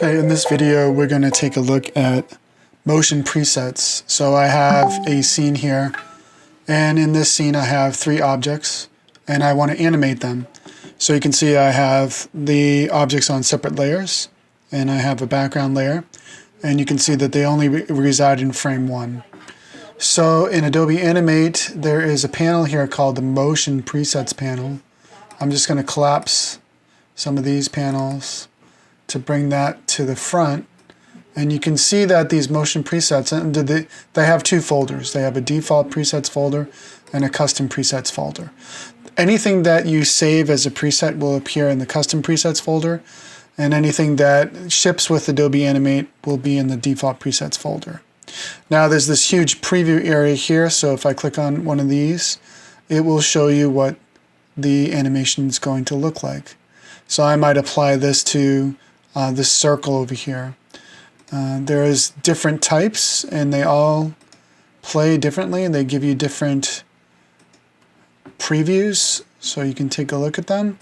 Okay, in this video we're going to take a look at motion presets. So I have a scene here, and in this scene I have three objects and I want to animate them. So you can see I have the objects on separate layers and I have a background layer, and you can see that they only reside in frame 1. So in Adobe Animate there is a panel here called the Motion Presets panel. I'm just going to collapse some of these panels to bring that to the front, and you can see that these motion presets, and they have two folders. They have a default presets folder and a custom presets folder. Anything that you save as a preset will appear in the custom presets folder, and anything that ships with Adobe Animate will be in the default presets folder. Now there's this huge preview area here, so if I click on one of these, it will show you what the animation is going to look like. So I might apply this to this circle over here. There is different types and they all play differently, and they give you different previews so you can take a look at them.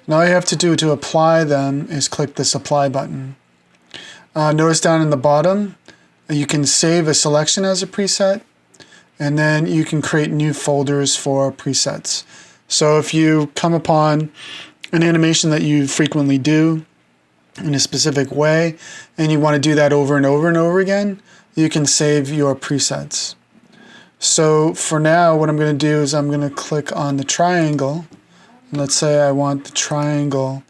Now all you have to do to apply them is click this apply button. Notice down in the bottom you can save a selection as a preset, and then you can create new folders for presets. So if you come upon an animation that you frequently do in a specific way and you want to do that over and over and over again, you can save your presets. So for now what I'm going to do is I'm going to click on the triangle, and let's say I want the triangle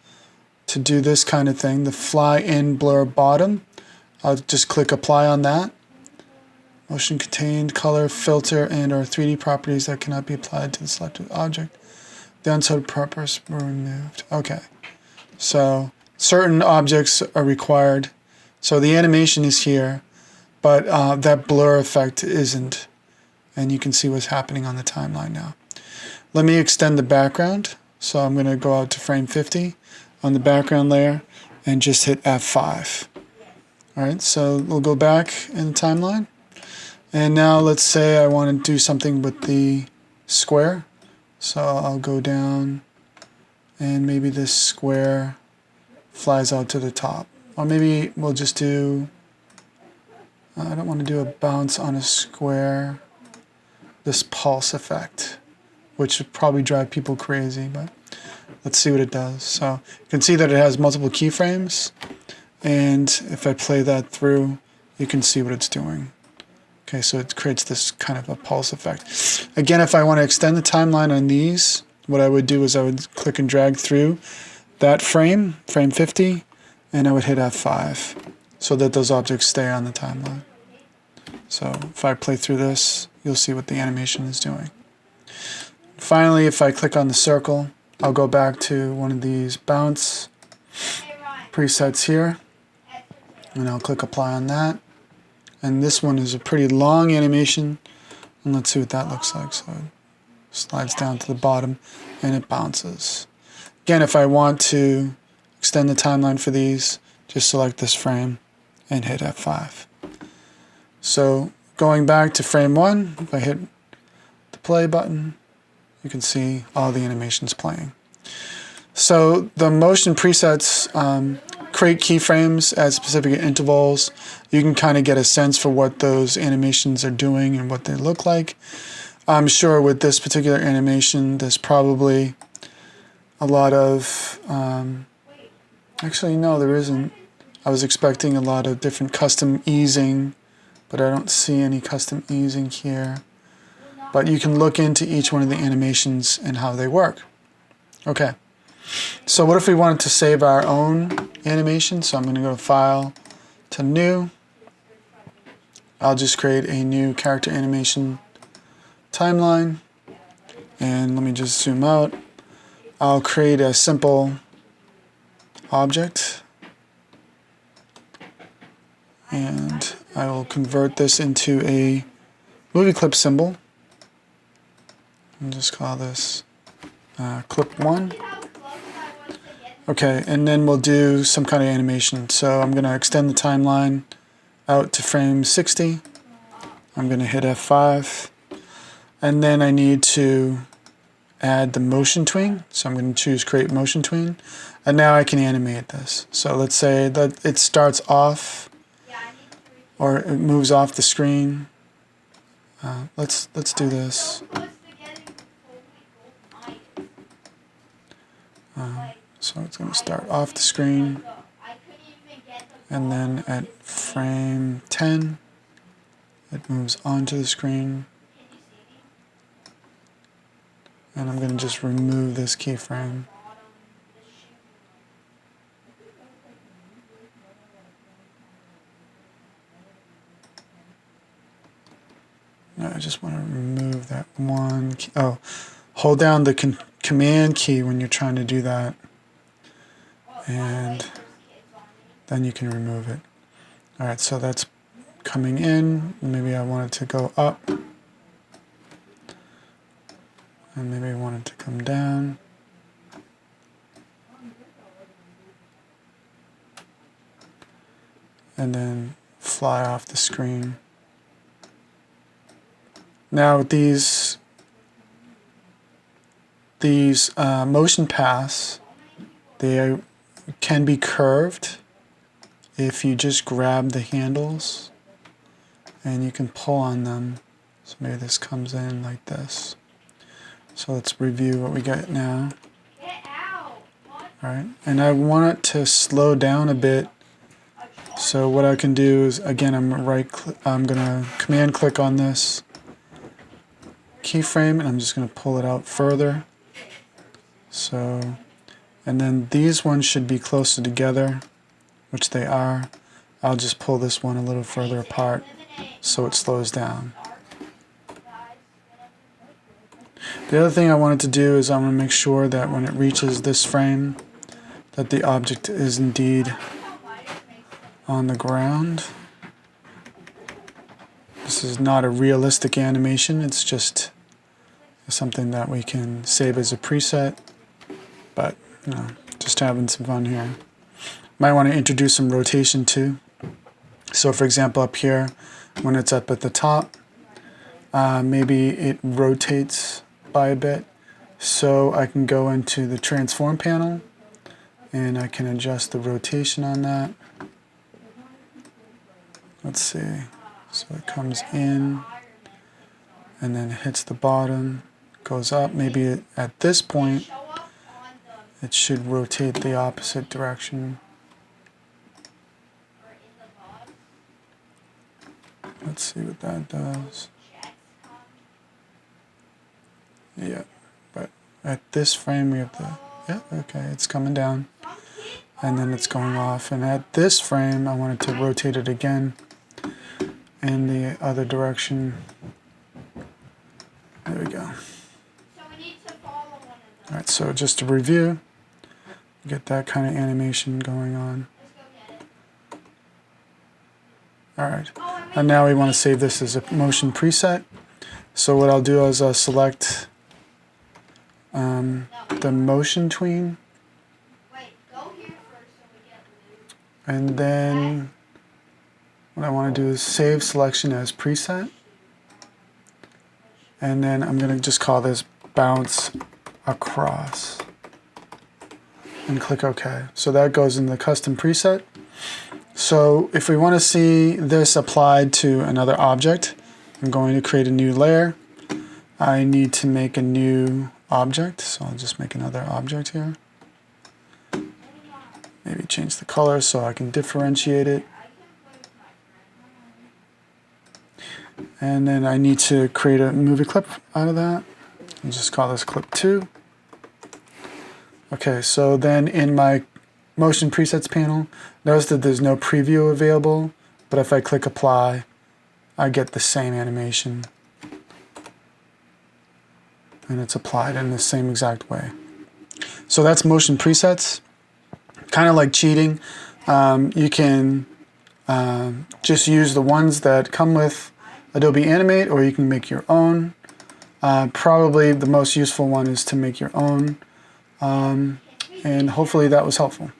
to do this kind of thing, the fly in blur bottom. I'll just click apply on that. Motion contained color, filter, and or 3D properties that cannot be applied to the selected object. The unset purpose were removed. Okay, so certain objects are required. So the animation is here, but that blur effect isn't. And you can see what's happening on the timeline now. Let me extend the background. So I'm going to go out to frame 50 on the background layer and just hit F5. Alright, so we'll go back in the timeline. And now let's say I want to do something with the square. So I'll go down, and maybe this square flies out to the top. Or maybe we'll just do, I don't want to do a bounce on a square, this pulse effect, which would probably drive people crazy, but let's see what it does. So you can see that it has multiple keyframes, and if I play that through, you can see what it's doing. Okay, so it creates this kind of a pulse effect. Again, if I want to extend the timeline on these, what I would do is I would click and drag through that frame 50, and I would hit F5 so that those objects stay on the timeline. So if I play through this, you'll see what the animation is doing. Finally, if I click on the circle, I'll go back to one of these bounce presets here, and I'll click apply on that. And this one is a pretty long animation, and let's see what that looks like. So it slides down to the bottom and it bounces. Again, if I want to extend the timeline for these, just select this frame and hit F5. So going back to frame 1, if I hit the play button, you can see all the animations playing. So the motion presets create keyframes at specific intervals. You can kind of get a sense for what those animations are doing and what they look like. I'm sure with this particular animation, there's probably a lot of, actually no, there isn't. I was expecting a lot of different custom easing, but I don't see any custom easing here. But you can look into each one of the animations and how they work. Okay. So what if we wanted to save our own animation? So I'm going to go to File, to New. I'll just create a new character animation timeline. And let me just zoom out. I'll create a simple object. And I will convert this into a movie clip symbol. And just call this clip 1. Okay, and then we'll do some kind of animation. So I'm going to extend the timeline out to frame 60. I'm going to hit F5. And then I need to add the motion tween. So I'm going to choose create motion tween. And now I can animate this. So let's say that it starts off or it moves off the screen. Let's do this. So it's going to start off the screen, and then at frame 10 it moves onto the screen, and I'm going to just remove this keyframe. No, I just want to remove that one key. Oh, hold down the command key when you're trying to do that, and then you can remove it. Alright, so that's coming in. Maybe I want it to go up, and maybe I want it to come down. And then fly off the screen. Now with these motion paths, they can be curved if you just grab the handles and you can pull on them. So maybe this comes in like this. So let's review what we get now. Alright, and I want it to slow down a bit. So what I can do is, again, I'm gonna command click on this keyframe, and I'm just going to pull it out further. So, and then these ones should be closer together, which they are. I'll just pull this one a little further apart so it slows down. The other thing I wanted to do is I want to make sure that when it reaches this frame that the object is indeed on the ground. This is not a realistic animation, it's just something that we can save as a preset, but you know, just having some fun here. Might want to introduce some rotation too. So for example up here, when it's up at the top, maybe it rotates by a bit. So I can go into the transform panel and I can adjust the rotation on that. Let's see, so it comes in and then hits the bottom, goes up. Maybe at this point it should rotate the opposite direction. Let's see what that does. Yeah, but at this frame we have the, yeah, okay, it's coming down and then it's going off, and at this frame I wanted to rotate it again in the other direction. There we go. Alright, so just to review, get that kind of animation going on. Alright, and now we want to save this as a motion preset. So what I'll do is I'll select the motion tween, and then what I want to do is save selection as preset, and then I'm going to just call this bounce across and click OK. So that goes in the custom preset. So if we want to see this applied to another object, I'm going to create a new layer. I need to make a new object, so I'll just make another object here. Maybe change the color so I can differentiate it. And then I need to create a movie clip out of that. I'll just call this clip 2. Okay, so then in my motion presets panel, notice that there's no preview available, but if I click apply, I get the same animation. And it's applied in the same exact way. So that's motion presets. Kind of like cheating. You can just use the ones that come with Adobe Animate, or you can make your own. Probably the most useful one is to make your own. And hopefully that was helpful.